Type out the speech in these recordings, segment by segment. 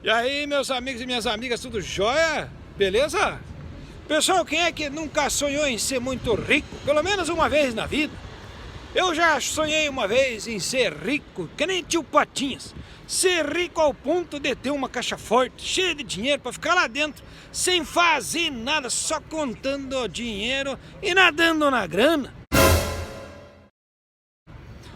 E aí, meus amigos e minhas amigas, tudo jóia? Beleza? Pessoal, quem é que nunca sonhou em ser muito rico? Pelo menos uma vez na vida. Eu já sonhei uma vez em ser rico, que nem tio Patinhas. Ser rico ao ponto de ter uma caixa forte, cheia de dinheiro, para ficar lá dentro, sem fazer nada, só contando dinheiro e nadando na grana.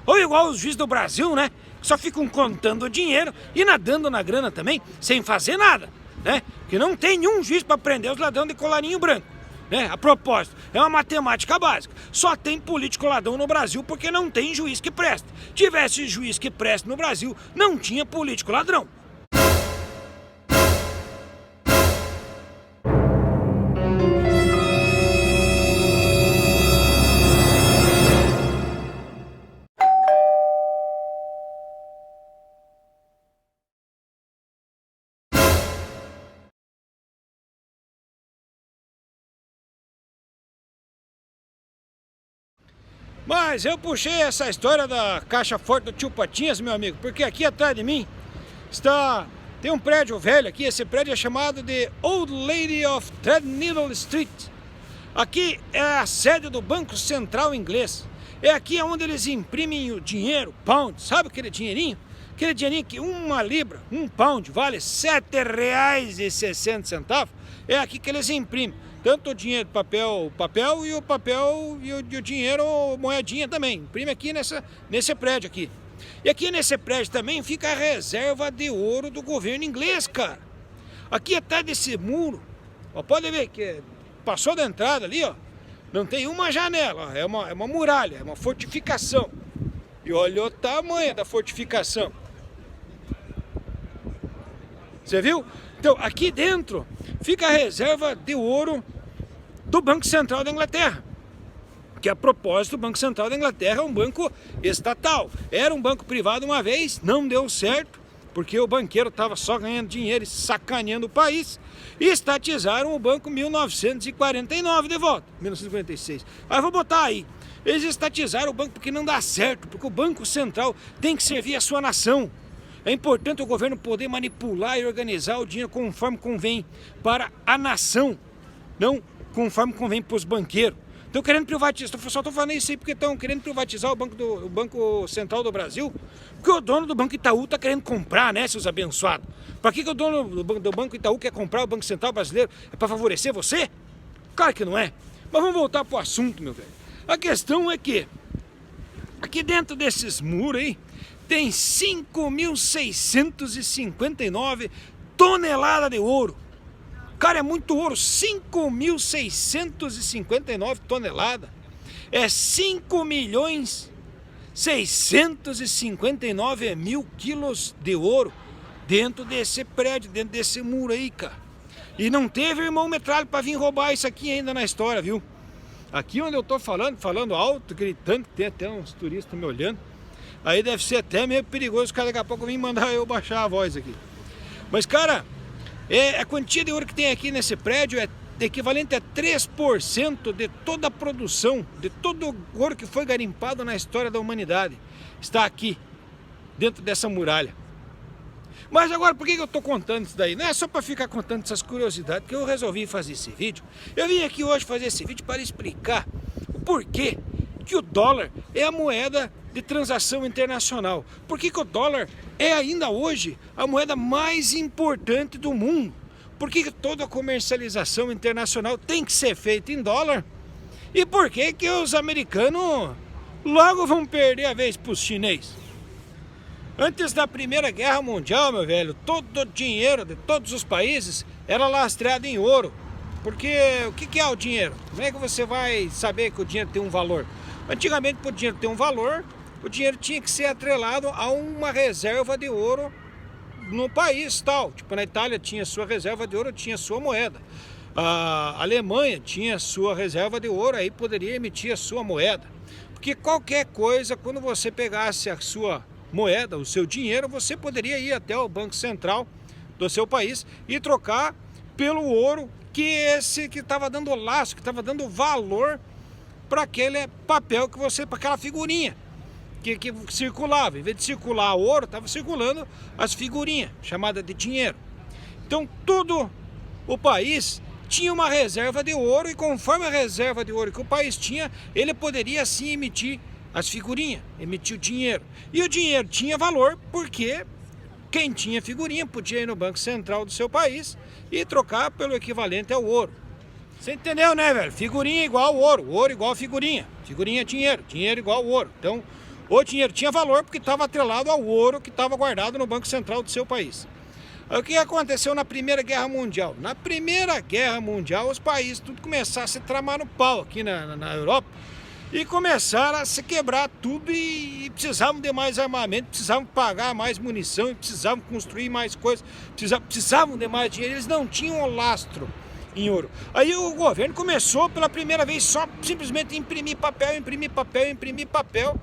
Ou igual os juízes do Brasil, né? Que só ficam contando dinheiro e nadando na grana também, sem fazer nada, né? Que não tem nenhum juiz para prender os ladrões de colarinho branco, né? A propósito, é uma matemática básica. Só tem político ladrão no Brasil porque não tem juiz que preste. Tivesse juiz que preste no Brasil, não tinha político ladrão. Mas eu puxei essa história da caixa forte do tio Patinhas, meu amigo, porque aqui atrás de mim tem um prédio velho aqui. Esse prédio é chamado de Old Lady of Threadneedle Street. Aqui é a sede do Banco Central Inglês. É aqui onde eles imprimem o dinheiro, pound, sabe aquele dinheirinho? Aquele dinheirinho que uma libra, um pound, vale R$7,60. É aqui que eles imprimem. Tanto o dinheiro, papel e o papel e o dinheiro, moedinha também. Imprime aqui nesse prédio aqui. E aqui nesse prédio também fica a reserva de ouro do governo inglês, cara. Aqui atrás desse muro, ó, pode ver que passou da entrada ali, ó. Não tem uma janela, ó, é uma muralha, é uma fortificação. E olha o tamanho da fortificação. Você viu? Então, aqui dentro fica a reserva de ouro do Banco Central da Inglaterra. Que a propósito, o Banco Central da Inglaterra é um banco estatal. Era um banco privado uma vez, não deu certo, porque o banqueiro estava só ganhando dinheiro e sacaneando o país. E estatizaram o banco em 1949 de volta, 1946. Aí vou botar aí. Eles estatizaram o banco porque não dá certo, porque o Banco Central tem que servir a sua nação. É importante o governo poder manipular e organizar o dinheiro conforme convém para a nação, não conforme convém para os banqueiros. Estão querendo privatizar, só estou falando isso aí porque estão querendo privatizar o Banco Central do Brasil, porque o dono do Banco Itaú está querendo comprar, né, seus abençoados? Para que o dono do Banco Itaú quer comprar o Banco Central brasileiro? É para favorecer você? Claro que não é. Mas vamos voltar para o assunto, meu velho. A questão é que, aqui dentro desses muros aí, tem 5.659 toneladas de ouro. Cara, é muito ouro, 5.659 toneladas. É 5.659.000 quilos de ouro dentro desse prédio, dentro desse muro aí, cara. E não teve irmão metralha para vir roubar isso aqui ainda na história, viu? Aqui onde eu tô falando alto, gritando, tem até uns turistas me olhando. Aí deve ser até meio perigoso, cara, daqui a pouco vem mandar eu baixar a voz aqui. Mas, cara, a quantia de ouro que tem aqui nesse prédio é equivalente a 3% de toda a produção, de todo o ouro que foi garimpado na história da humanidade. Está aqui, dentro dessa muralha. Mas agora, por que eu estou contando isso daí? Não é só para ficar contando essas curiosidades que eu resolvi fazer esse vídeo. Eu vim aqui hoje fazer esse vídeo para explicar o porquê que o dólar é a moeda de transação internacional. Por que o dólar é ainda hoje a moeda mais importante do mundo? Por que toda a comercialização internacional tem que ser feita em dólar? E por que os americanos logo vão perder a vez para os chineses? Antes da Primeira Guerra Mundial, meu velho, todo o dinheiro de todos os países era lastreado em ouro. Porque o que é o dinheiro? Como é que você vai saber que o dinheiro tem um valor? Antigamente, para o dinheiro ter um valor, o dinheiro tinha que ser atrelado a uma reserva de ouro no país tal. Tipo, na Itália tinha sua reserva de ouro, tinha sua moeda. A Alemanha tinha sua reserva de ouro, aí poderia emitir a sua moeda. Porque qualquer coisa, quando você pegasse a sua moeda, o seu dinheiro, você poderia ir até o Banco Central do seu país e trocar pelo ouro que estava dando laço, que estava dando valor para aquele papel que você, para aquela figurinha que circulava. Em vez de circular ouro, estava circulando as figurinhas, chamadas de dinheiro. Então todo o país tinha uma reserva de ouro, e conforme a reserva de ouro que o país tinha, ele poderia sim emitir as figurinhas, emitir o dinheiro. E o dinheiro tinha valor porque quem tinha figurinha podia ir no Banco Central do seu país e trocar pelo equivalente ao ouro. Você entendeu, né, velho? Figurinha igual ouro, ouro igual figurinha, figurinha é dinheiro, dinheiro igual ouro. Então, o dinheiro tinha valor porque estava atrelado ao ouro que estava guardado no Banco Central do seu país. Aí, o que aconteceu na Primeira Guerra Mundial? Na Primeira Guerra Mundial, os países tudo começaram a se tramar no pau aqui na Europa e começaram a se quebrar tudo e precisavam de mais armamento, precisavam pagar mais munição, precisavam construir mais coisas, precisavam de mais dinheiro, eles não tinham o lastro em ouro. Aí o governo começou pela primeira vez só simplesmente imprimir papel, imprimir papel, imprimir papel,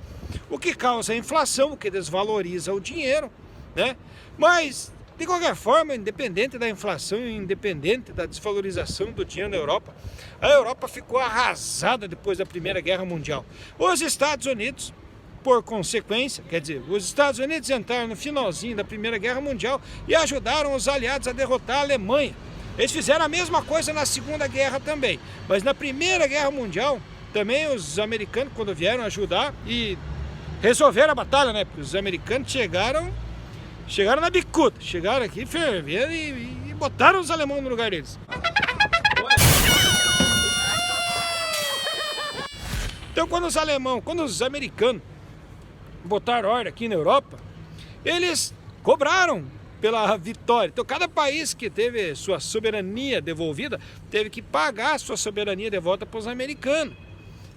o que causa a inflação, o que desvaloriza o dinheiro, né? Mas de qualquer forma, independente da inflação, independente da desvalorização do dinheiro na Europa, a Europa ficou arrasada depois da Primeira Guerra Mundial. Os Estados Unidos, por consequência, quer dizer, os Estados Unidos entraram no finalzinho da Primeira Guerra Mundial e ajudaram os aliados a derrotar a Alemanha. Eles fizeram a mesma coisa na Segunda Guerra também, mas na Primeira Guerra Mundial, também os americanos, quando vieram ajudar e resolveram a batalha, né? Porque os americanos chegaram na bicuda, chegaram aqui, ferveram e botaram os alemães no lugar deles. Então quando os americanos botaram ordem aqui na Europa, eles cobraram pela vitória. Então cada país que teve sua soberania devolvida, teve que pagar a sua soberania de volta para os americanos,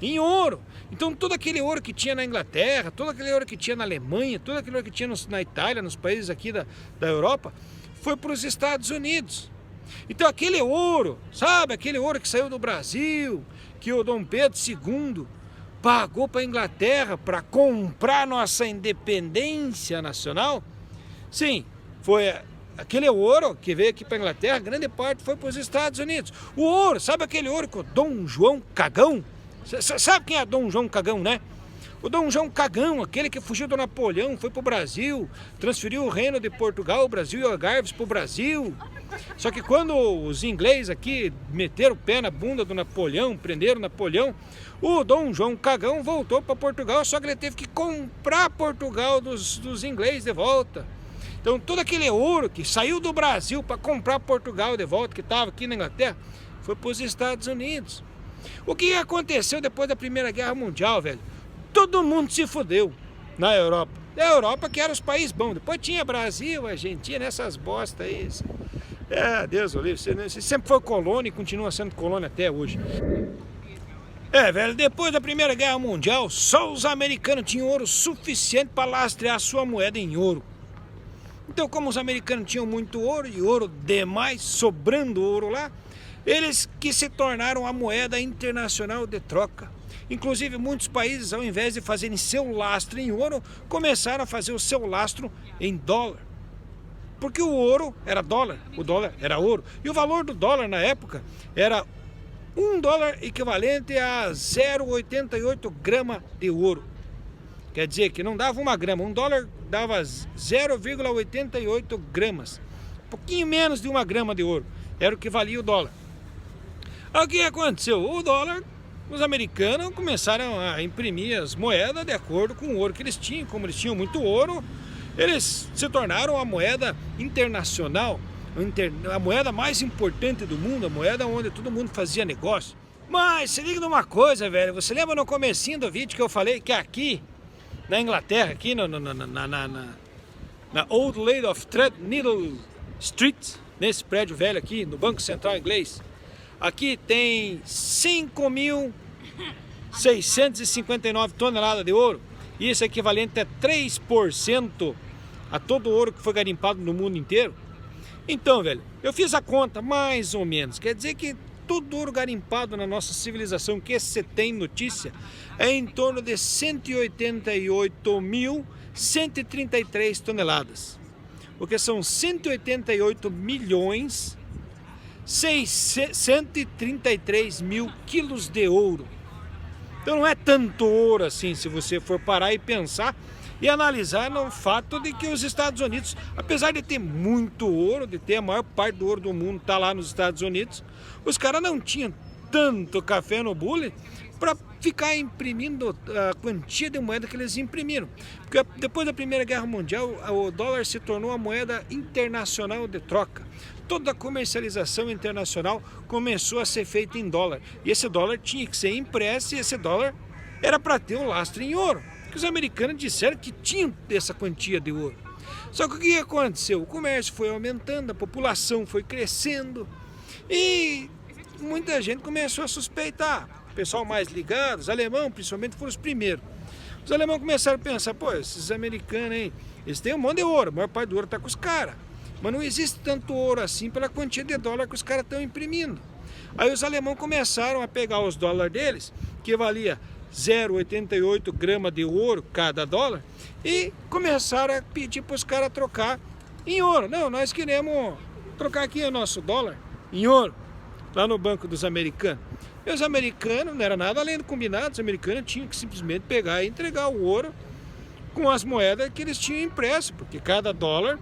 em ouro. Então todo aquele ouro que tinha na Inglaterra, todo aquele ouro que tinha na Alemanha, todo aquele ouro que tinha na Itália, nos países aqui da Europa, foi para os Estados Unidos. Então aquele ouro, sabe, aquele ouro que saiu do Brasil, que o Dom Pedro II pagou para a Inglaterra para comprar nossa independência nacional, sim, foi aquele ouro que veio aqui para a Inglaterra, grande parte foi para os Estados Unidos. O ouro, sabe aquele ouro que o Dom João Cagão, sabe quem é Dom João Cagão, né? O Dom João Cagão, aquele que fugiu do Napoleão, foi para o Brasil, transferiu o reino de Portugal, o Brasil e Algarves para o Brasil. Só que quando os ingleses aqui meteram o pé na bunda do Napoleão, prenderam Napoleão, o Dom João Cagão voltou para Portugal, só que ele teve que comprar Portugal dos ingleses de volta. Então todo aquele ouro que saiu do Brasil para comprar Portugal de volta, que estava aqui na Inglaterra, foi para os Estados Unidos. O que aconteceu depois da Primeira Guerra Mundial, velho? Todo mundo se fudeu na Europa. A Europa que era os países bons. Depois tinha Brasil, Argentina, essas bostas aí. Deus o livre. Você sempre foi colônia e continua sendo colônia até hoje. Velho, depois da Primeira Guerra Mundial, só os americanos tinham ouro suficiente para lastrear sua moeda em ouro. Então, como os americanos tinham muito ouro e ouro demais, sobrando ouro lá, eles que se tornaram a moeda internacional de troca. Inclusive, muitos países, ao invés de fazerem seu lastro em ouro, começaram a fazer o seu lastro em dólar. Porque o ouro era dólar, o dólar era ouro. E o valor do dólar na época era $1 equivalente a 0,88 grama de ouro. Quer dizer que não dava 1 grama, $1 dava 0,88 gramas. Um pouquinho menos de 1 grama de ouro. Era o que valia o dólar. Aí o que aconteceu? O dólar, os americanos começaram a imprimir as moedas de acordo com o ouro que eles tinham. Como eles tinham muito ouro, eles se tornaram a moeda internacional, a moeda mais importante do mundo, a moeda onde todo mundo fazia negócio. Mas se liga numa coisa, velho, você lembra no comecinho do vídeo que eu falei que aqui na Inglaterra, aqui na Old Lady of Threadneedle Street, nesse prédio velho aqui, no Banco Central Inglês, aqui tem 5.659 toneladas de ouro. Isso é equivalente a 3% a todo o ouro que foi garimpado no mundo inteiro. Então, velho, eu fiz a conta mais ou menos. Quer dizer que todo ouro garimpado na nossa civilização que você tem notícia é em torno de 188.133 toneladas. O que são 188.633.000 quilos de ouro. Então não é tanto ouro assim, se você for parar e pensar e analisar no fato de que os Estados Unidos, apesar de ter muito ouro, de ter a maior parte do ouro do mundo tá lá nos Estados Unidos, os caras não tinham tanto café no bule para ficar imprimindo a quantia de moeda que eles imprimiram. Porque depois da Primeira Guerra Mundial, o dólar se tornou a moeda internacional de troca. Toda a comercialização internacional começou a ser feita em dólar. E esse dólar tinha que ser impresso e esse dólar era para ter um lastro em ouro. Porque os americanos disseram que tinham essa quantia de ouro. Só que o que aconteceu? O comércio foi aumentando, a população foi crescendo e muita gente começou a suspeitar. O pessoal mais ligado, os alemães principalmente, foram os primeiros. Os alemães começaram a pensar, pô, esses americanos aí, eles têm um monte de ouro, a maior parte do ouro está com os caras. Mas não existe tanto ouro assim pela quantia de dólar que os caras estão imprimindo. Aí os alemães começaram a pegar os dólares deles, que valia 0,88 gramas de ouro cada dólar, e começaram a pedir para os caras trocar em ouro. Não, nós queremos trocar aqui o nosso dólar em ouro, lá no banco dos americanos. E os americanos, não era nada além do combinado, os americanos tinham que simplesmente pegar e entregar o ouro com as moedas que eles tinham impresso, porque cada dólar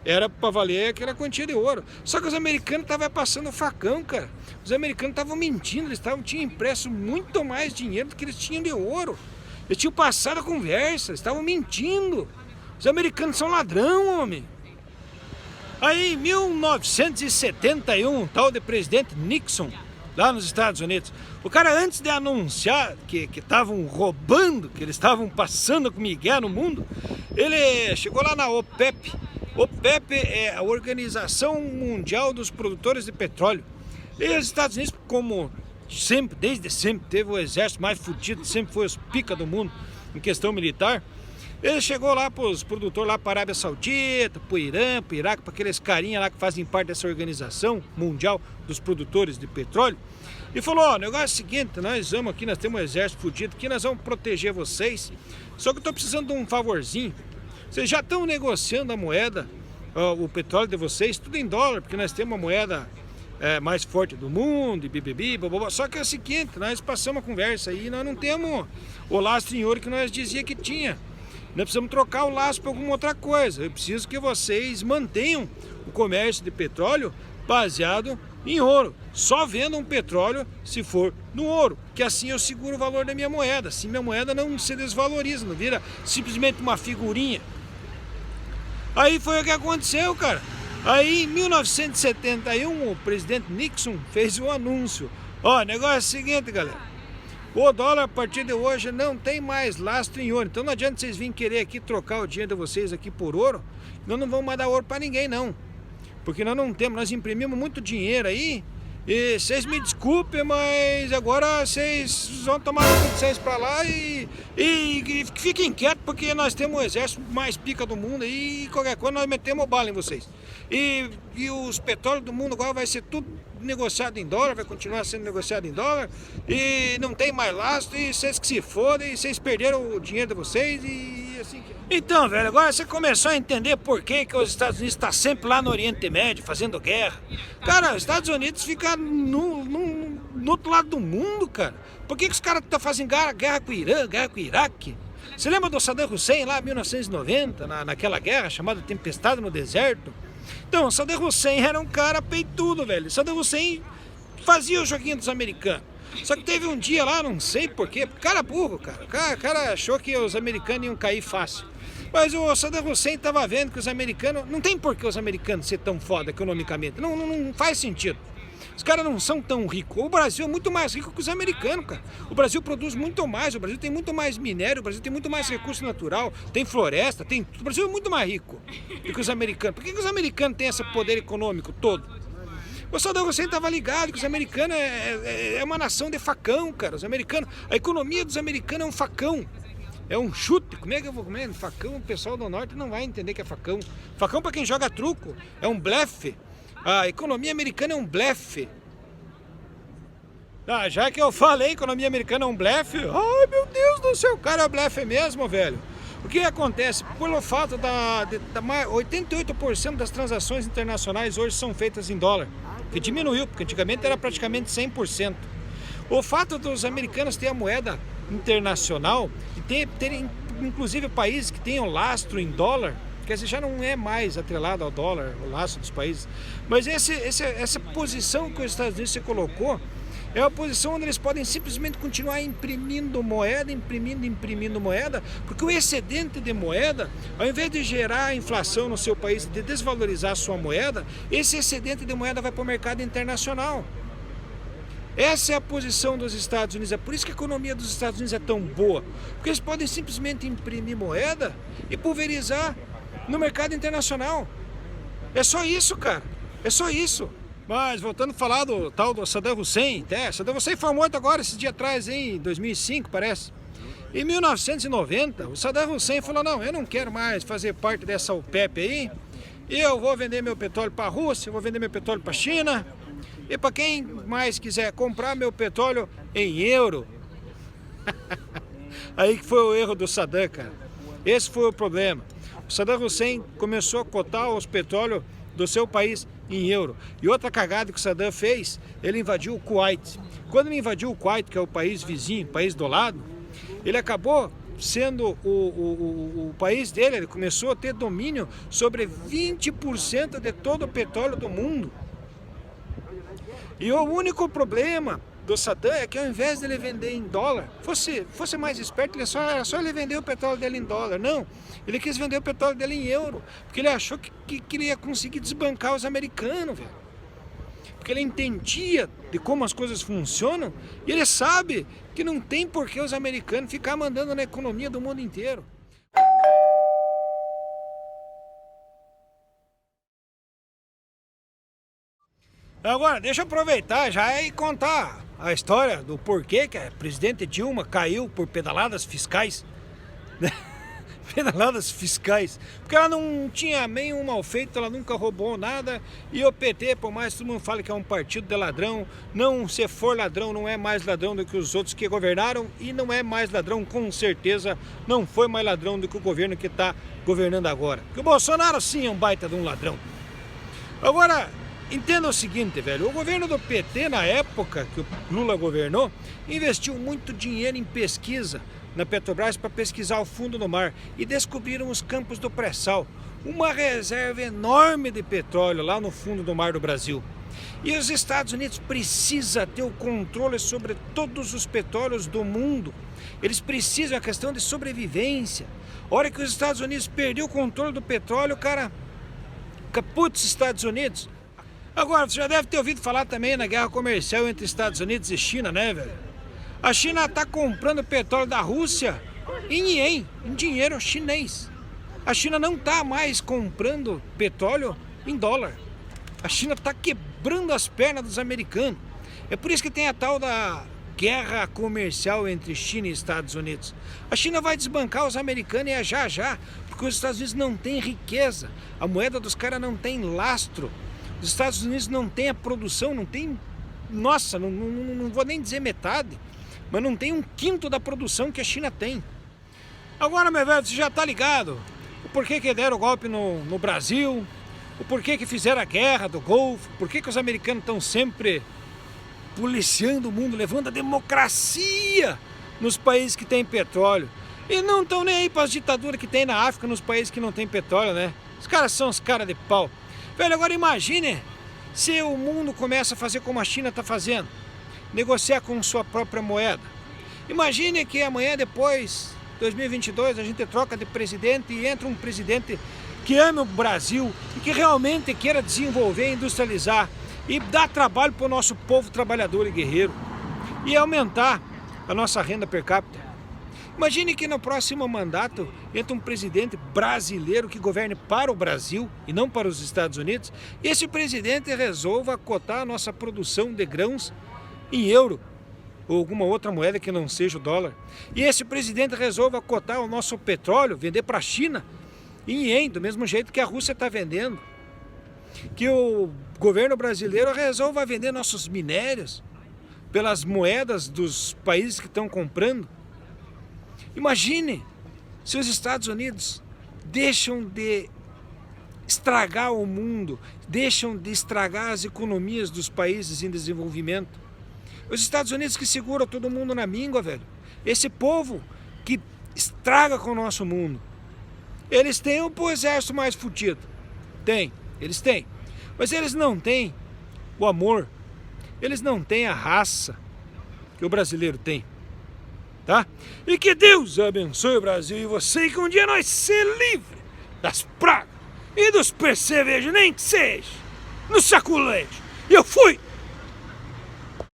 era para valer aquela quantia de ouro. Só que os americanos estavam passando facão, cara. Os americanos estavam mentindo, eles tinham impresso muito mais dinheiro do que eles tinham de ouro. Eles tinham passado a conversa, eles estavam mentindo. Os americanos são ladrão, homem. Aí em 1971, um tal de presidente Nixon, lá nos Estados Unidos, o cara, antes de anunciar que estavam roubando, que eles estavam passando com migué no mundo, ele chegou lá na OPEP. OPEP é a Organização Mundial dos Produtores de Petróleo. E os Estados Unidos, como sempre, desde sempre, teve o exército mais fudido, sempre foi os pica do mundo em questão militar. Ele chegou lá para os produtores, lá para a Arábia Saudita, para o Irã, para o Iraque, para aqueles carinha lá que fazem parte dessa Organização Mundial dos Produtores de Petróleo, e falou, ó, o negócio é o seguinte, nós vamos aqui, nós temos um exército fudido aqui, nós vamos proteger vocês, só que eu estou precisando de um favorzinho. Vocês já estão negociando a moeda, o petróleo de vocês, tudo em dólar, porque nós temos uma moeda mais forte do mundo, e bibibi, bababá. Só que é o seguinte, nós passamos a conversa aí, nós não temos o lastro em ouro que nós dizia que tinha. Nós precisamos trocar o lastro por alguma outra coisa. Eu preciso que vocês mantenham o comércio de petróleo baseado em ouro. Só vendam petróleo se for no ouro, que assim eu seguro o valor da minha moeda. Assim minha moeda não se desvaloriza, não vira simplesmente uma figurinha. Aí foi o que aconteceu, cara. Aí em 1971 o presidente Nixon fez um anúncio. Ó, o negócio é o seguinte, galera. O dólar a partir de hoje não tem mais lastro em ouro. Então não adianta vocês virem querer aqui trocar o dinheiro de vocês aqui por ouro. Nós não vamos mais dar ouro para ninguém, não. Porque nós não temos, nós imprimimos muito dinheiro aí. E vocês me desculpem, mas agora vocês vão tomar tudo de vocês para lá e fiquem quietos, porque nós temos o exército mais pica do mundo aí, e qualquer coisa nós metemos bala em vocês. E os petróleos do mundo agora vai ser tudo negociado em dólar, vai continuar sendo negociado em dólar, e não tem mais lastro, e vocês que se fodem, e vocês perderam o dinheiro de vocês, e assim que... Então, velho, agora você começou a entender por que os Estados Unidos estão sempre lá no Oriente Médio, fazendo guerra. Cara, os Estados Unidos ficam no outro lado do mundo, cara. Por que os caras estão fazendo guerra com o Irã, guerra com o Iraque? Você lembra do Saddam Hussein lá em 1990, naquela guerra chamada Tempestade no Deserto? Então, Saddam Hussein era um cara peitudo, velho. Saddam Hussein fazia o joguinho dos americanos. Só que teve um dia lá, não sei porquê, cara burro, cara. O cara achou que os americanos iam cair fácil. Mas o Saddam Hussein estava vendo que os americanos... Não tem por que os americanos ser tão foda economicamente. Não faz sentido. Os caras não são tão ricos. O Brasil é muito mais rico que os americanos, cara. O Brasil produz muito mais, o Brasil tem muito mais minério, o Brasil tem muito mais recurso natural, tem floresta, tem... O Brasil é muito mais rico do que os americanos. Por que os americanos têm esse poder econômico todo? O Saddam Hussein estava ligado que os americanos é uma nação de facão, cara. Os americanos... A economia dos americanos é um facão. É um chute. Como é que eu vou comer? Facão, o pessoal do norte não vai entender que é facão. Facão para quem joga truco. É um blefe. A economia americana é um blefe. Ah, já que eu falei economia americana é um blefe, ai meu Deus do céu, cara, é blefe mesmo, velho. O que acontece? Pelo fato 88% das transações internacionais hoje são feitas em dólar, que diminuiu, porque antigamente era praticamente 100%. O fato dos americanos terem a moeda internacional e terem inclusive países que tenham lastro em dólar, quer dizer, já não é mais atrelado ao dólar, o lastro dos países, mas essa posição que os Estados Unidos se colocou é uma posição onde eles podem simplesmente continuar imprimindo moeda, porque o excedente de moeda, ao invés de gerar inflação no seu país, de desvalorizar a sua moeda, esse excedente de moeda vai para o mercado internacional. Essa é a posição dos Estados Unidos, é por isso que a economia dos Estados Unidos é tão boa, porque eles podem simplesmente imprimir moeda e pulverizar no mercado internacional. É só isso, cara, é só isso. Mas voltando a falar do tal do Saddam Hussein, Saddam Hussein foi morto agora, esse dia atrás, em 2005, parece. Em 1990, o Saddam Hussein falou, não, eu não quero mais fazer parte dessa OPEP aí, eu vou vender meu petróleo para a Rússia, eu vou vender meu petróleo para a China, e para quem mais quiser comprar meu petróleo em euro. Aí que foi o erro do Saddam, cara. Esse foi o problema. O Saddam Hussein começou a cotar os petróleos do seu país em euro. E outra cagada que o Saddam fez, ele invadiu o Kuwait. Quando ele invadiu o Kuwait, que é o país vizinho, o país do lado, ele acabou sendo o país dele, ele começou a ter domínio sobre 20% de todo o petróleo do mundo. E o único problema do Saddam é que ao invés de ele vender em dólar, fosse mais esperto, era só ele vender o petróleo dele em dólar. Não, ele quis vender o petróleo dele em euro, porque ele achou que ele ia conseguir desbancar os americanos, velho. Porque ele entendia de como as coisas funcionam, e ele sabe que não tem por que os americanos ficar mandando na economia do mundo inteiro. Agora, deixa eu aproveitar já e contar a história do porquê que a presidente Dilma caiu por pedaladas fiscais. Pedaladas fiscais. Porque ela não tinha nenhum mal feito, ela nunca roubou nada. E o PT, por mais que todo mundo fale que é um partido de ladrão, não, se for ladrão, não é mais ladrão do que os outros que governaram. E não é mais ladrão, com certeza, não foi mais ladrão do que o governo que está governando agora. Porque o Bolsonaro sim é um baita de um ladrão. Agora, entenda o seguinte, velho, o governo do PT, na época que o Lula governou, investiu muito dinheiro em pesquisa na Petrobras para pesquisar o fundo do mar e descobriram os campos do pré-sal, uma reserva enorme de petróleo lá no fundo do mar do Brasil. E os Estados Unidos precisam ter o controle sobre todos os petróleos do mundo. Eles precisam, é questão de sobrevivência. A hora que os Estados Unidos perdeu o controle do petróleo, cara, putz, Estados Unidos. Agora, você já deve ter ouvido falar também na guerra comercial entre Estados Unidos e China, né, velho? A China está comprando petróleo da Rússia em ien, em dinheiro chinês. A China não está mais comprando petróleo em dólar. A China está quebrando as pernas dos americanos. É por isso que tem a tal da guerra comercial entre China e Estados Unidos. A China vai desbancar os americanos e é já, porque os Estados Unidos não têm riqueza. A moeda dos caras não tem lastro. Os Estados Unidos não tem a produção, não tem, nossa, não vou nem dizer metade, mas não tem 1/5 da produção que a China tem. Agora, meu velho, você já tá ligado o porquê que deram o golpe no Brasil, o porquê que fizeram a guerra do Golfo, porquê que os americanos estão sempre policiando o mundo, levando a democracia nos países que têm petróleo. E não estão nem aí para as ditaduras que tem na África, nos países que não tem petróleo, né? Os caras são os caras de pau. Velho, agora imagine se o mundo começa a fazer como a China está fazendo, negociar com sua própria moeda. Imagine que amanhã, depois, 2022, a gente troca de presidente e entra um presidente que ame o Brasil e que realmente queira desenvolver, industrializar e dar trabalho para o nosso povo trabalhador e guerreiro e aumentar a nossa renda per capita. Imagine que no próximo mandato entra um presidente brasileiro que governe para o Brasil e não para os Estados Unidos, e esse presidente resolva cotar a nossa produção de grãos em euro ou alguma outra moeda que não seja o dólar. E esse presidente resolva cotar o nosso petróleo, vender para a China em ien, do mesmo jeito que a Rússia está vendendo. Que o governo brasileiro resolva vender nossos minérios pelas moedas dos países que estão comprando. Imagine se os Estados Unidos deixam de estragar o mundo, deixam de estragar as economias dos países em desenvolvimento. Os Estados Unidos que seguram todo mundo na míngua, velho. Esse povo que estraga com o nosso mundo. Eles têm o exército mais fudido. Tem, eles têm. Mas eles não têm o amor. Eles não têm a raça que o brasileiro tem. Tá? E que Deus abençoe o Brasil e você, e que um dia nós se livre das pragas e dos percevejos, nem que seja no saculejo. E eu fui!